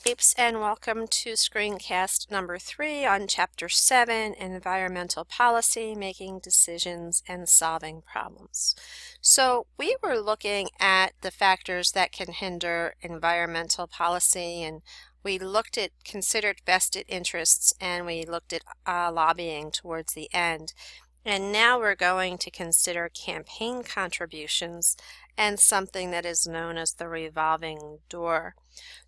Apes, and welcome to screencast number 3 on Chapter 7, Environmental Policy, Making Decisions and Solving Problems. So we were looking at the factors that can hinder environmental policy, and we considered vested interests, and we looked at lobbying towards the end. And now we're going to consider campaign contributions and something that is known as the revolving door.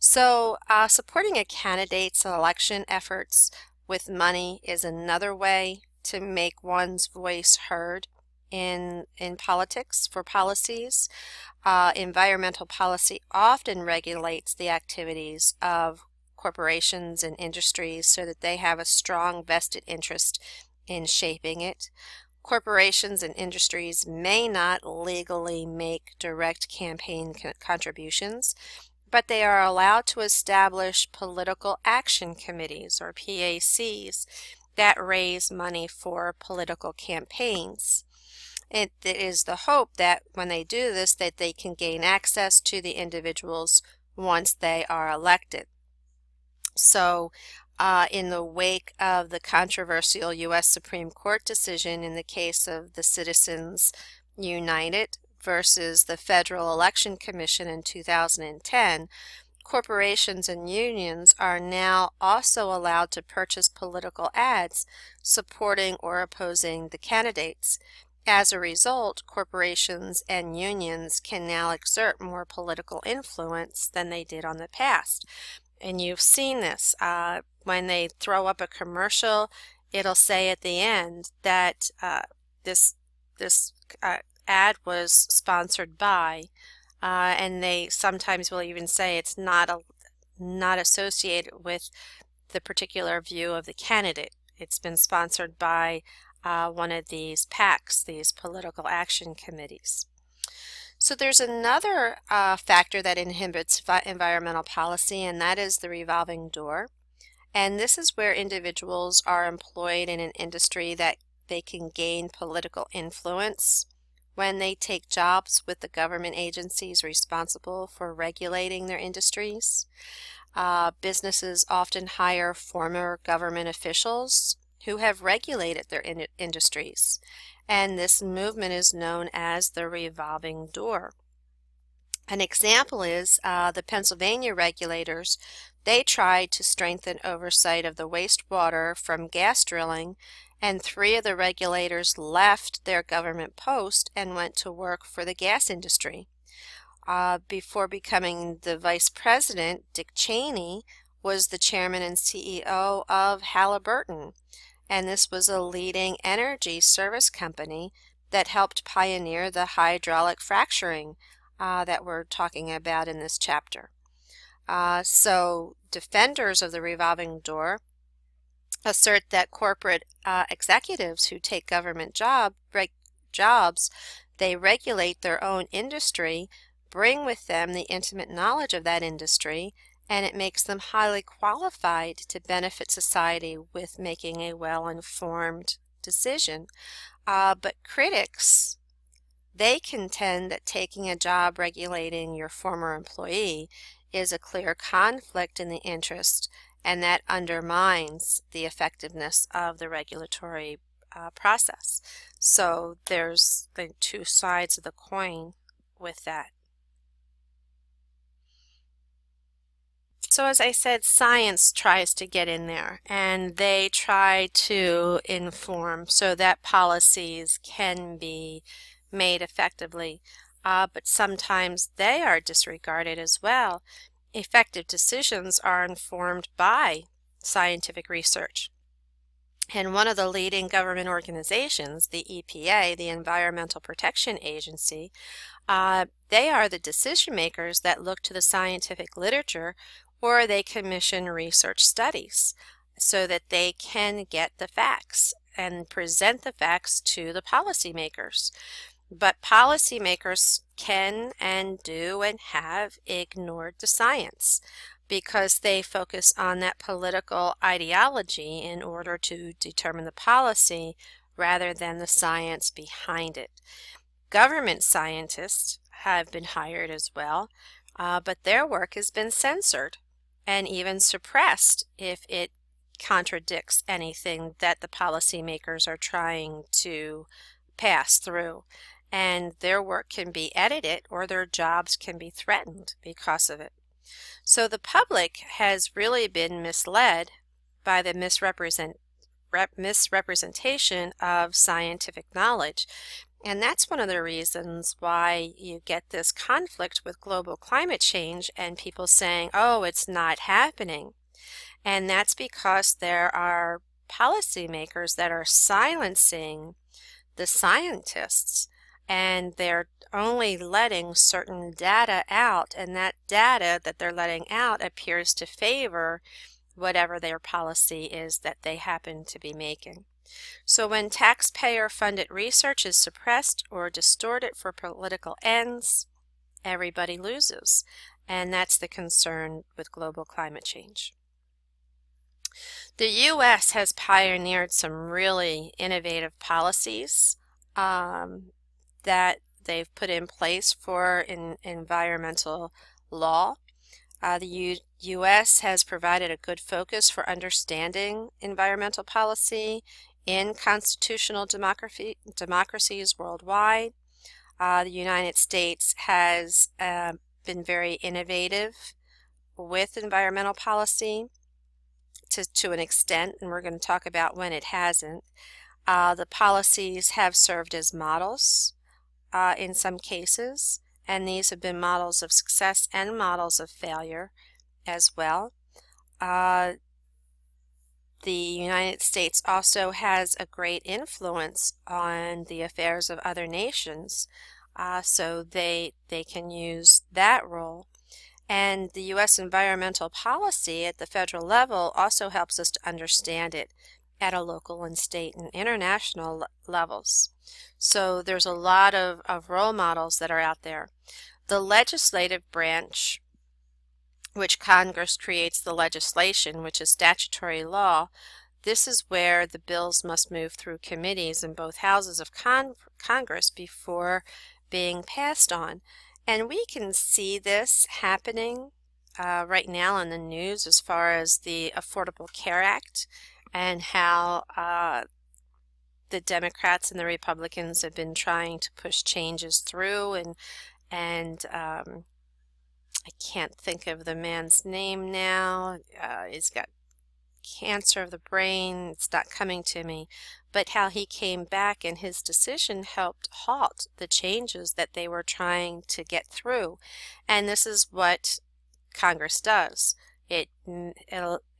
So, supporting a candidate's election efforts with money is another way to make one's voice heard in politics for policies. Environmental policy often regulates the activities of corporations and industries so that they have a strong vested interest in shaping it. Corporations and industries may not legally make direct campaign contributions, but they are allowed to establish political action committees, or PACs, that raise money for political campaigns. It is the hope that when they do this, that they can gain access to the individuals once they are elected. So, in the wake of the controversial U.S. Supreme Court decision in the case of the Citizens United versus the Federal Election Commission in 2010, corporations and unions are now also allowed to purchase political ads supporting or opposing the candidates. As a result, corporations and unions can now exert more political influence than they did on the past. And you've seen this. When they throw up a commercial, it'll say at the end that this ad was sponsored by, and they sometimes will even say it's not associated with the particular view of the candidate. It's been sponsored by one of these PACs, these political action committees. So there's another factor that inhibits environmental policy, and that is the revolving door. And this is where individuals are employed in an industry that they can gain political influence when they take jobs with the government agencies responsible for regulating their industries. Businesses often hire former government officials who have regulated their industries, and this movement is known as the revolving door. An example is the Pennsylvania regulators. They tried to strengthen oversight of the wastewater from gas drilling, and 3 of the regulators left their government post and went to work for the gas industry. Before becoming the vice president, Dick Cheney was the chairman and CEO of Halliburton, and this was a leading energy service company that helped pioneer the hydraulic fracturing that we're talking about in this chapter. So defenders of the revolving door assert that corporate executives who take government jobs, they regulate their own industry, bring with them the intimate knowledge of that industry, and it makes them highly qualified to benefit society with making a well-informed decision. But critics, they contend that taking a job regulating your former employee is a clear conflict in the interest, and that undermines the effectiveness of the regulatory process. So there's the 2 sides of the coin with that. So as I said, science tries to get in there, and they try to inform so that policies can be made effectively, but sometimes they are disregarded as well. Effective decisions are informed by scientific research. And one of the leading government organizations, the EPA, the Environmental Protection Agency, they are the decision makers that look to the scientific literature, or they commission research studies so that they can get the facts and present the facts to the policymakers. But policymakers can and do and have ignored the science because they focus on that political ideology in order to determine the policy rather than the science behind it. Government scientists have been hired as well, but their work has been censored. and even suppressed if it contradicts anything that the policymakers are trying to pass through. And their work can be edited or their jobs can be threatened because of it. So the public has really been misled by the misrepresentation of scientific knowledge. And that's one of the reasons why you get this conflict with global climate change and people saying, oh, it's not happening. And that's because there are policymakers that are silencing the scientists, and they're only letting certain data out, and that data that they're letting out appears to favor whatever their policy is that they happen to be making. So when taxpayer-funded research is suppressed or distorted for political ends, everybody loses, and that's the concern with global climate change. The U.S. has pioneered some really innovative policies that they've put in place for environmental law. The U.S. has provided a good focus for understanding environmental policy in constitutional democracies worldwide. The United States has been very innovative with environmental policy to an extent, and we're going to talk about when it hasn't. The policies have served as models in some cases, and these have been models of success and models of failure as well. The United States also has a great influence on the affairs of other nations, so they can use that role. And the U.S. environmental policy at the federal level also helps us to understand it at a local and state and international levels. So there's a lot of role models that are out there. The legislative branch, which Congress creates the legislation, which is statutory law, this is where the bills must move through committees in both houses of Congress before being passed on. And we can see this happening right now in the news as far as the Affordable Care Act and how the Democrats and the Republicans have been trying to push changes through, and I can't think of the man's name now. He's got cancer of the brain. It's not coming to me. But how he came back and his decision helped halt the changes that they were trying to get through. And this is what Congress does. It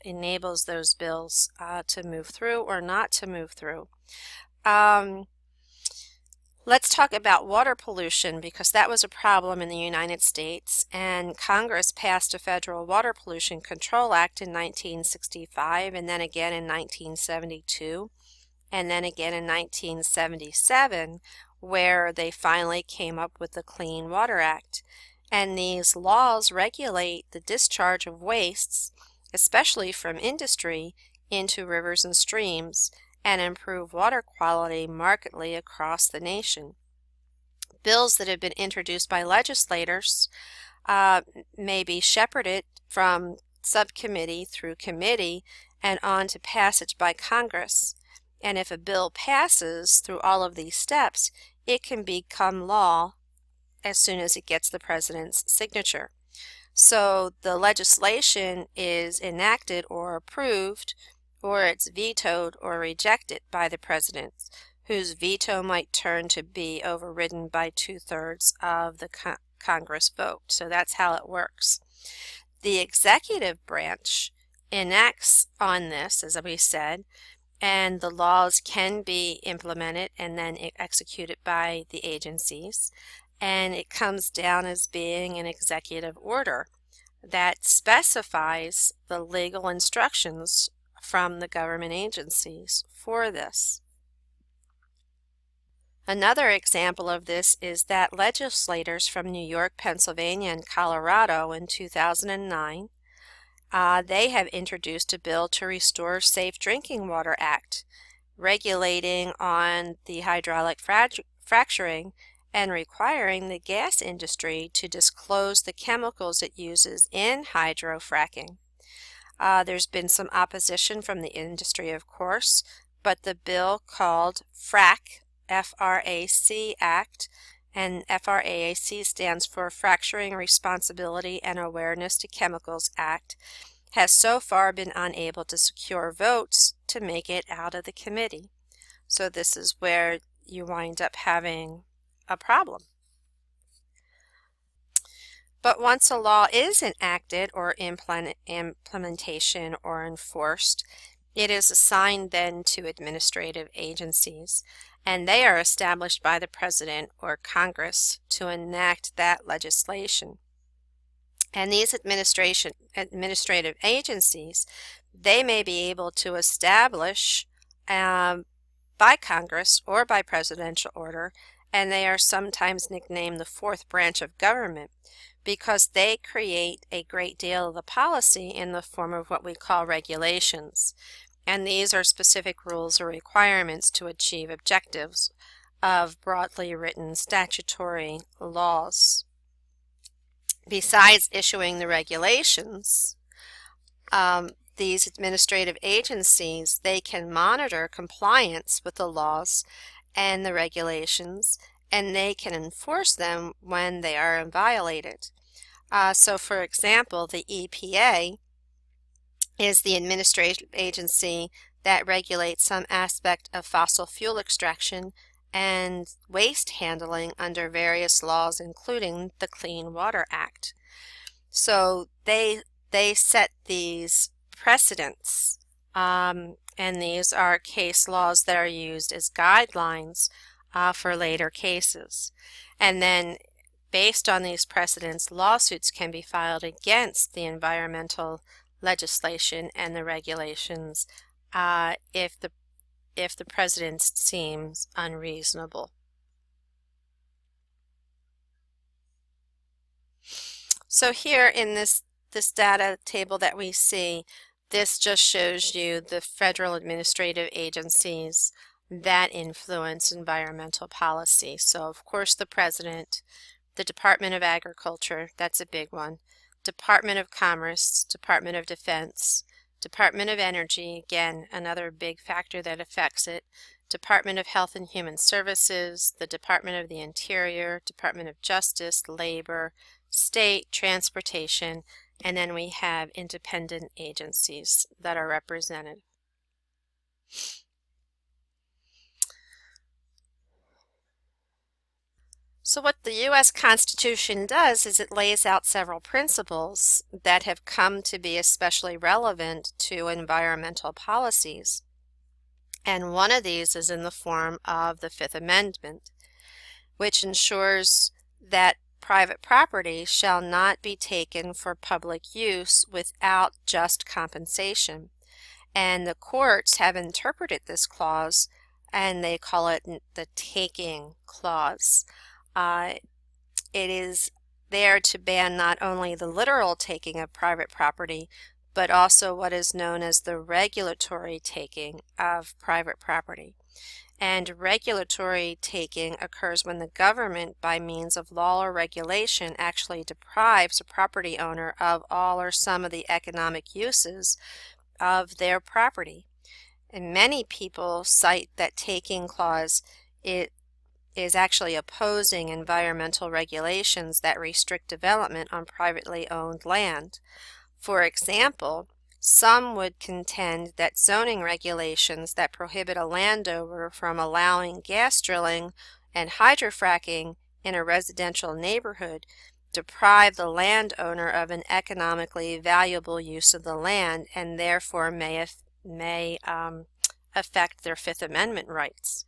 enables those bills to move through or not to move through. Let's talk about water pollution, because that was a problem in the United States, and Congress passed a Federal Water Pollution Control Act in 1965, and then again in 1972, and then again in 1977, where they finally came up with the Clean Water Act. And these laws regulate the discharge of wastes, especially from industry, into rivers and streams, and improve water quality markedly across the nation. Bills that have been introduced by legislators may be shepherded from subcommittee through committee and on to passage by Congress. And if a bill passes through all of these steps, it can become law as soon as it gets the president's signature. So the legislation is enacted or approved, or it's vetoed or rejected by the president, whose veto might turn to be overridden by 2/3 of the Congress vote. So that's how it works. The executive branch enacts on this, as we said, and the laws can be implemented and then executed by the agencies. And it comes down as being an executive order that specifies the legal instructions from the government agencies for this. Another example of this is that legislators from New York, Pennsylvania, and Colorado in 2009, they have introduced a bill to restore Safe Drinking Water Act, regulating on the hydraulic fracturing and requiring the gas industry to disclose the chemicals it uses in hydrofracking. There's been some opposition from the industry, of course, but the bill called FRAC, F-R-A-C Act, and FRAAC stands for Fracturing Responsibility and Awareness to Chemicals Act, has so far been unable to secure votes to make it out of the committee. So this is where you wind up having a problem. But once a law is enacted or implementation or enforced, it is assigned then to administrative agencies, and they are established by the President or Congress to enact that legislation. And these administrative agencies, they may be able to establish by Congress or by presidential order, and they are sometimes nicknamed the fourth branch of government because they create a great deal of the policy in the form of what we call regulations. And these are specific rules or requirements to achieve objectives of broadly written statutory laws. Besides issuing the regulations, these administrative agencies, they can monitor compliance with the laws and the regulations, and they can enforce them when they are violated. So for example, the EPA is the administrative agency that regulates some aspect of fossil fuel extraction and waste handling under various laws, including the Clean Water Act. So they set these precedents, and these are case laws that are used as guidelines for later cases. And then based on these precedents, lawsuits can be filed against the environmental legislation and the regulations if the precedent seems unreasonable. So here in this data table that we see, this just shows you the federal administrative agencies that influence environmental policy. So of course the President, the Department of Agriculture, that's a big one, Department of Commerce, Department of Defense, Department of Energy, again another big factor that affects it, Department of Health and Human Services, the Department of the Interior, Department of Justice, Labor, State, Transportation, and then we have independent agencies that are represented. So what the U.S. Constitution does is it lays out several principles that have come to be especially relevant to environmental policies. And one of these is in the form of the Fifth Amendment, which ensures that private property shall not be taken for public use without just compensation. And the courts have interpreted this clause and they call it the taking clause. It is there to ban not only the literal taking of private property, but also what is known as the regulatory taking of private property. And regulatory taking occurs when the government, by means of law or regulation, actually deprives a property owner of all or some of the economic uses of their property. And many people cite that taking clause is actually opposing environmental regulations that restrict development on privately owned land. For example, some would contend that zoning regulations that prohibit a landowner from allowing gas drilling and hydrofracking in a residential neighborhood deprive the landowner of an economically valuable use of the land and therefore may affect their Fifth Amendment rights.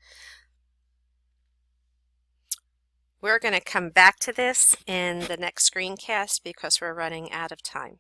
We're going to come back to this in the next screencast because we're running out of time.